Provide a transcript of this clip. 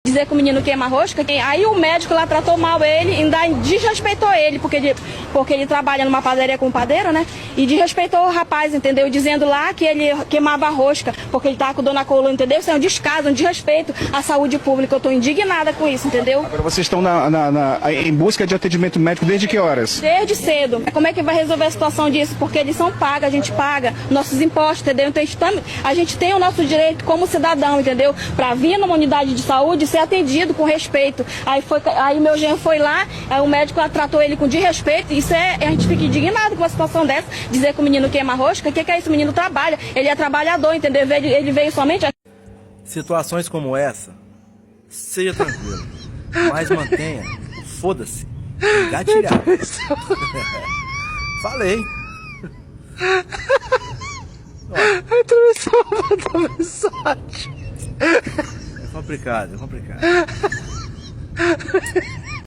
Dizer que o menino queima rosca, aí o médico lá tratou mal ele, ainda desrespeitou ele, porque ele trabalha numa padaria com padeiro, né? E desrespeitou o rapaz, entendeu? Dizendo lá que ele queimava a rosca, porque ele tava com dor na coluna, entendeu? Isso é um descaso, um desrespeito à saúde pública. Eu tô indignada com isso, entendeu? Agora vocês estão em busca de atendimento médico desde que horas? Desde cedo. Como é que vai resolver a situação disso? Porque eles são pagos, a gente paga nossos impostos, entendeu? Então a gente tem o nosso direito como cidadão, entendeu? Para vir numa unidade de saúde ser atendido com respeito. Aí meu genro foi lá, aí o médico lá tratou ele com desrespeito. A gente fica indignado com uma situação dessa. Dizer que o menino queima rosca, o que é isso? O menino trabalha, ele é trabalhador, entendeu? Ele veio somente... Situações como essa, seja tranquilo, mas mantenha o foda-se engatilhado. Falei. A mensagem. É complicado, é complicado.